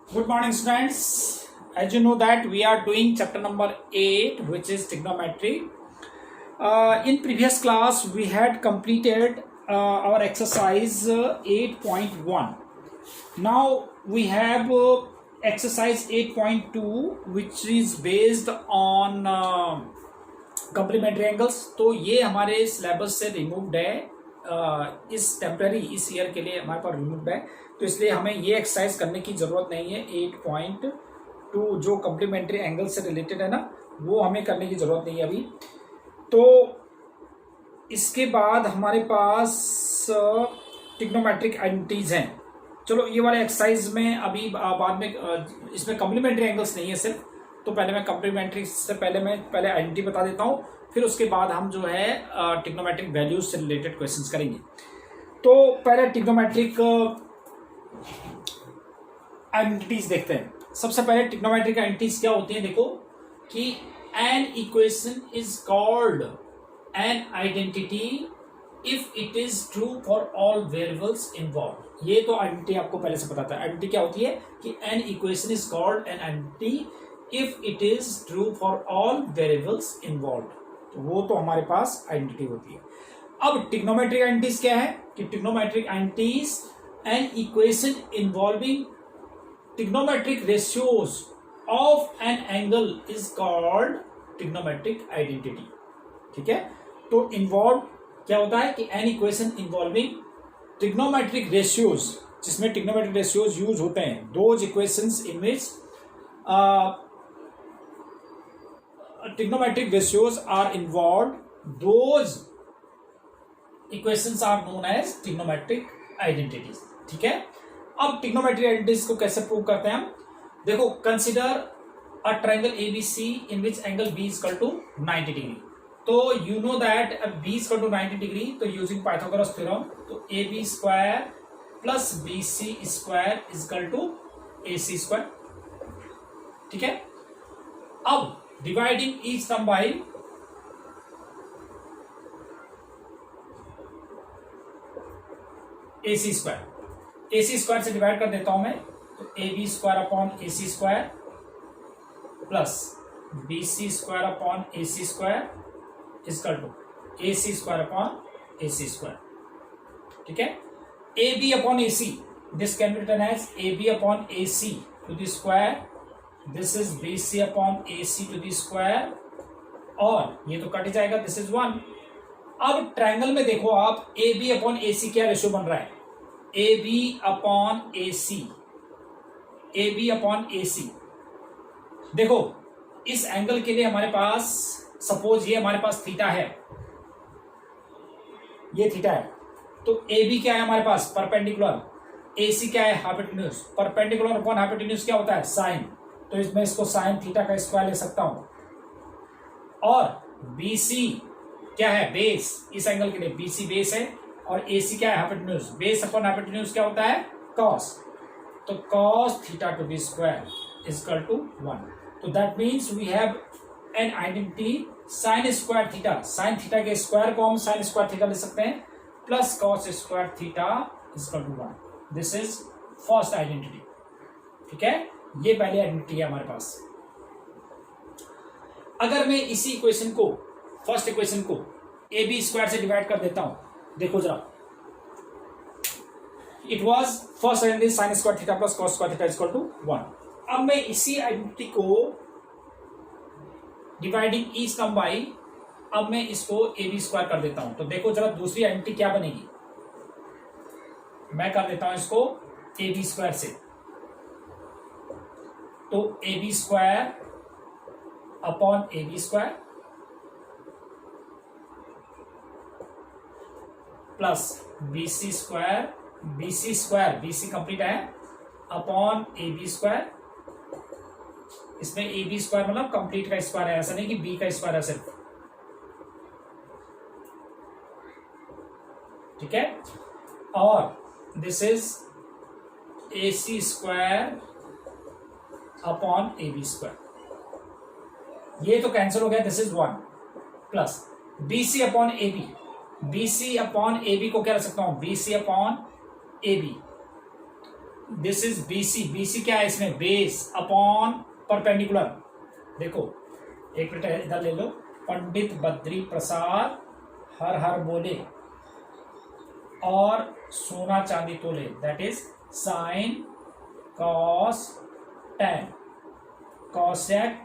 Good morning, students. As you know that we are doing chapter number 8, which is trigonometry. In previous class, we had completed our exercise 8.1. Now we have exercise 8.2, which is based on complementary angles. तो ये हमारे syllabus से removed है, इस temporary इस year के लिए हमारे पास रिमूव्ड है, तो इसलिए हमें ये एक्सरसाइज करने की ज़रूरत नहीं है। 8.2 जो कम्प्लीमेंट्री एंगल से रिलेटेड है ना, वो हमें करने की ज़रूरत नहीं है अभी। तो इसके बाद हमारे पास ट्रिग्नोमेट्रिक आइडेंटिटीज़ हैं। चलो ये वाले एक्सरसाइज में अभी बाद में इसमें कम्प्लीमेंट्री एंगल्स नहीं है सिर्फ, तो पहले मैं कम्प्लीमेंट्री से पहले आइडेंटिटी बता देता हूँ, फिर उसके बाद हम जो है ट्रिग्नोमेट्रिक वैल्यूज से रिलेटेड क्वेश्चंस करेंगे। तो पहले ट्रिग्नोमेट्रिक आइडेंटिटीज देखते हैं। सबसे पहले ट्रिग्नोमेट्रिक आइडेंटिटीज क्या होती हैं, देखो कि an equation is called an identity if it is true for all variables involve. ये तो आइडेंटिटी आपको पहले से पता था। आइडेंटिटी क्या होती है कि an equation is called an identity if it is true for all variables involve. तो वो तो हमारे पास आइडेंटिटी होती है। अब ट्रिग्नोमेट्रिक आइडेंटिटीज क्या है कि trigonometric identities an equation involving trigonometric ratios of an angle is called trigonometric identity। ठीक है, तो इन्वॉल्व क्या होता है कि an equation involving trigonometric ratios, जिसमें ट्रिग्नोमेट्रिक रेशियोज यूज होते हैं, those equations in which trigonometric ratios are involved, those equations are known as trigonometric identities। ठीक है, अब ट्रिग्नोमेट्रिक आइडेंटिटीज को कैसे प्रूव करते हैं हम, देखो consider a triangle ABC in which angle B is equal to 90 degree. तो you know that B is equal to 90 degree, तो यूजिंग पाइथागोरस थ्योरम, तो A B square plus B C square is equal to A C square. ठीक है, अब dividing each term by A C square, A C square से divide कर देता हूं मैं, तो A B square upon A C square plus B C square upon A C square equal to A C square upon A C square. ठीक है, A B upon A C, this can be written as A B upon A C to the square, this is B C upon A C to the square, और ये तो cut जाएगा, this is 1। अब triangle में देखो आप, ए B upon A सी क्या ratio बन रहा है, A B upon A C, A B upon A C. देखो इस एंगल के लिए हमारे पास, सपोज ये हमारे पास थीटा है, ये थीटा है, तो ए बी क्या है हमारे पास परपेंडिकुलर, ए सी क्या है हाइपोटेन्यूज, परपेंडिकुलर अपॉन हाइपोटेन्यूज क्या होता है साइन, तो इसमें इसको साइन थीटा का स्क्वायर ले सकता हूं। और बी सी क्या है बेस, इस एंगल के लिए बी सी बेस है, और ए सी क्या है हाइपोटेन्यूज, बेस अपॉन हाइपोटेन्यूज क्या होता है कॉस, तो cos theta to B square is equal to 1। तो that means we have an identity sine square theta, sine theta के स्क्वायर को हम साइन स्क्वायर थीटा ले सकते हैं, plus cos square theta is equal to 1। This is first identity. ठीक है, ये पहली आइडेंटिटी है हमारे पास। अगर मैं इसी इक्वेशन को, फर्स्ट इक्वेशन को ए बी स्क्वायर से डिवाइड कर देता हूं, देखो जरा, it was first identity sine square theta plus cos square theta equal to 1। अब मैं इसी आइडेंटिटी को डिवाइडिंग ईच टर्म बाय, अब मैं इसको ए बी स्क्वायर कर देता हूं, तो देखो जरा दूसरी आइडेंटिटी क्या बनेगी, मैं कर देता हूं इसको ए बी स्क्वायर से, तो A B square upon A B square plus B C square, B C square, B C complete है, अपॉन ए बी स्क्वायर। इसमें ए बी स्क्वायर मतलब कंप्लीट का स्क्वायर है, ऐसा नहीं कि बी का स्क्वायर है सिर्फ। ठीक है, और this is A C square upon A B square, ये तो कैंसिल हो गया, this is 1 plus B C upon A B, B C upon A B को क्या रख सकता हूं, B C upon A B, this is BC, BC क्या है इसमें, बेस अपॉन परपेंडिकुलर। देखो एक मिनट इधर ले लो, पंडित बद्री प्रसाद हर हर बोले और सोना चांदी तोले, that is sine cos tan cosec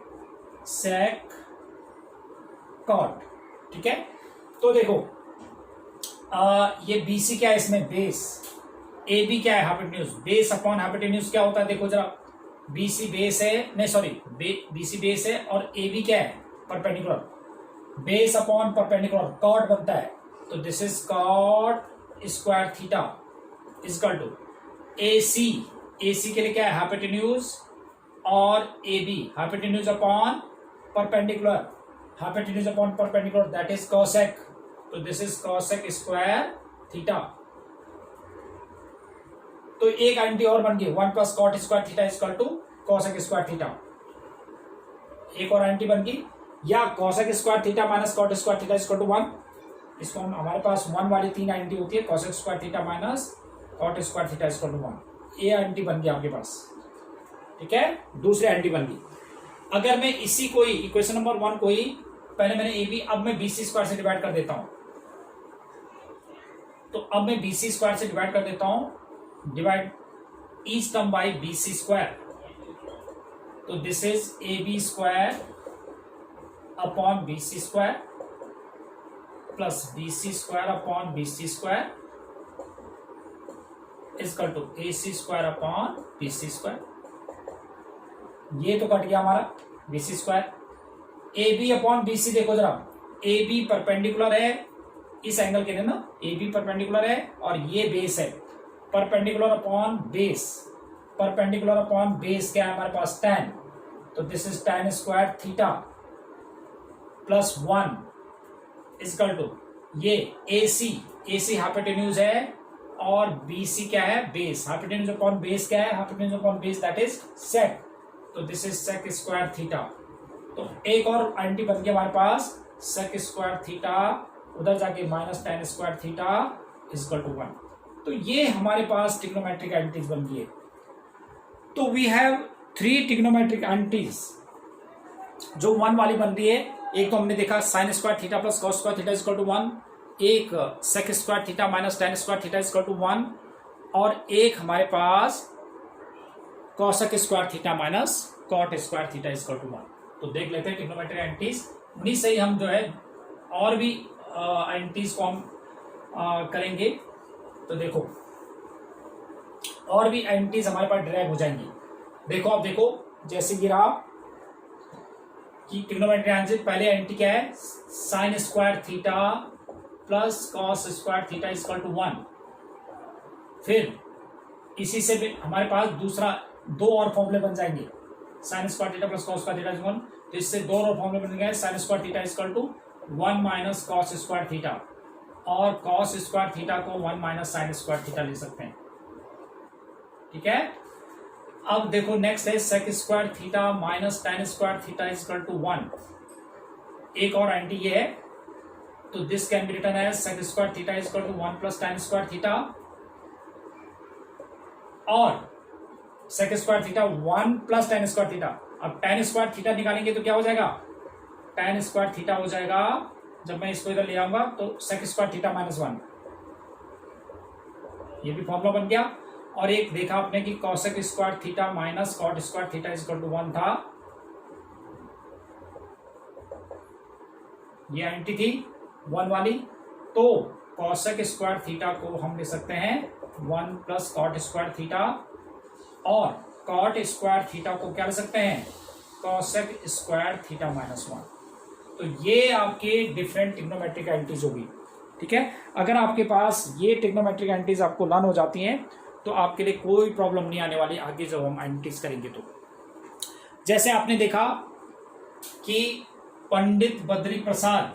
sec cot. ठीक है, तो देखो ये BC क्या है इसमें, बेस। AB क्या है, हाइपोटेन्यूज। बेस अपॉन हाइपोटेन्यूज क्या होता है, देखो जरा, BC बेस है, नहीं सॉरी, BC बेस है और AB क्या है, perpendicular. Base upon perpendicular cot बनता है, तो this is cot square theta equal to AC। AC के लिए क्या है, हाइपोटेन्यूज, और AB hypotenuse upon perpendicular, hypotenuse upon perpendicular, that is cosec. तो this is cosec square theta. तो एक आइडेंटिटी और बन गई, 1 plus cot square theta equal to cosec square theta. एक और आइडेंटिटी बन गई, या cosec square theta minus cot square theta equal to 1। इसको हमारे पास 1 वाली 3 आइडेंटिटी होती है, cosec square theta minus cot square theta equal to 1। ये आइडेंटिटी बन गई आपके पास। ठीक है, दूसरी आइडेंटिटी बन गई। अगर मैं इसी को ही इक्वेशन नंबर 1 को ही, पहले मैंने AB, अब मैं BC स्क्वायर से डिवाइड कर देता हूं। तो अब मैं BC स्क्वायर से डिवाइड कर देता हूं, divide each term by BC square. तो this is AB square upon BC square plus BC square upon BC square equal to AC square upon BC square. ये तो कट गया हमारा BC square. AB upon BC देखो जरा, AB perpendicular है इस एंगल के लिए ना, AB परपेंडिकुलर है और ये बेस है, perpendicular upon base, perpendicular upon base क्या है हमारे पास, tan। तो this is tan square theta plus 1 equal to ये AC हाइपोटेन्यूज है और BC क्या है, बेस। हाइपोटेन्यूज अपॉन बेस क्या है, hypotenuse upon base that is sec. तो this is sec square theta. तो एक और आइडेंटिटी बन गया हमारे पास, सेक स्क्वायर थीटा, उधर जाके minus tan square theta equal to 1। तो ये हमारे पास ट्रिग्नोमेट्रिक आइडेंटिटीज बन गई है। तो वी हैव 3 ट्रिग्नोमेट्रिक आइडेंटिटीज जो 1 वाली बन रही है। एक तो हमने देखा sine square theta plus cos square theta equal to 1, एक sec square theta minus tan square theta equal to 1, और एक हमारे पास cosec square theta minus cot square theta equal to 1। तो देख लेते हैं ट्रिग्नोमेट्रिक आइडेंटिटीज। उन्हीं से ही हम जो है और भी आइडेंटिटीज को हम करेंगे। तो देखो और भी आइडेंटिटीज हमारे पास ड्राइव हो जाएंगी। देखो आप देखो, जैसे ये रहा कि ट्रिग्नोमेट्रिक आइडेंटिटी, पहले आइडेंटिटी क्या है, sine square theta plus cos square theta equal to 1। फिर इसी से भी हमारे पास दूसरा 2 और फॉर्मूले बन जाएंगे, sine square theta plus cos square theta is 1। तो इससे 2 और फॉर्मूले बन गए, sine square theta equal to 1 minus cos square theta, और कॉस स्क्वायर थीटा को 1 माइनस साइन स्क्वायर थीटा ले सकते हैं। ठीक है, अब देखो नेक्स्ट है sec square theta minus tan square theta equal to 1। एक और आइडेंटिटी ये है, तो this can be written as sec square theta equal to 1 plus tan square theta, और sec square theta 1 plus tan square theta. अब tan square theta निकालेंगे तो क्या हो जाएगा, tan स्क्वायर थीटा हो जाएगा, जब मैं इसको इधर ले आऊंगा तो सेक स्क्वायर थीटा माइनस 1, ये भी फॉर्मूला बन गया। और एक देखा आपने कि cosec square theta minus cot square theta equal to 1 था, ये आइडेंटिटी थी 1 वाली। तो कॉसेक स्क्वायर थीटा को हम ले सकते हैं 1 प्लस कॉट स्क्वायर थीटा, और कॉट स्क्वायर थीटा को क्या ले सकते हैं, कॉसेक स्क्वायर थीटा माइनस 1। तो ये आपके डिफरेंट ट्रिग्नोमेट्रिक आइडेंटिटीज होगी। ठीक है, अगर आपके पास ये ट्रिग्नोमेट्रिक आइडेंटिटीज आपको लर्न हो जाती हैं तो आपके लिए कोई प्रॉब्लम नहीं आने वाली आगे जब हम आइडेंटिटीज करेंगे। तो जैसे आपने देखा कि पंडित बद्री प्रसाद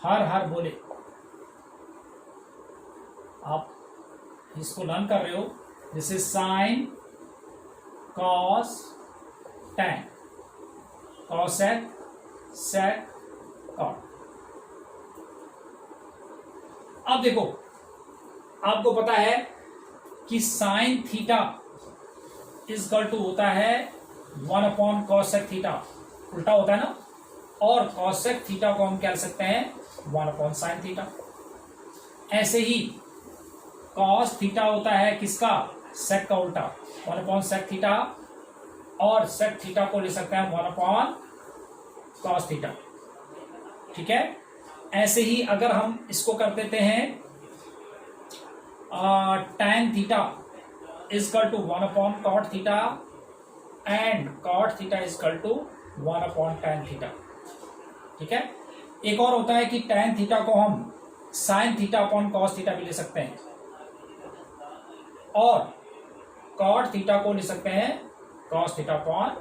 हर हर बोले, आप इसको लर्न कर रहे हो, this is sine cos tan cosec sec cot. अब देखो आपको पता है कि साइन थीटा इजकल टू होता है 1 कॉसेक थीटा, उल्टा होता है ना, और कॉसेक थीटा को हम क्या लिख सकते हैं 1 साइन थीटा। ऐसे ही कॉस थीटा होता है किसका, सेक का उल्टा 1 सेक थीटा, और सेक थीटा को ले सकते हैं 1 कॉस थीटा। ठीक है, ऐसे ही अगर हम इसको कर देते हैं tan theta equal to 1 cot theta and cot theta equal to 1 tan theta. ठीक है, एक और होता है कि tan थीटा को हम sine theta upon cos theta भी ले सकते हैं, और कॉट थीटा को ले सकते हैं कॉस थीटा अपॉन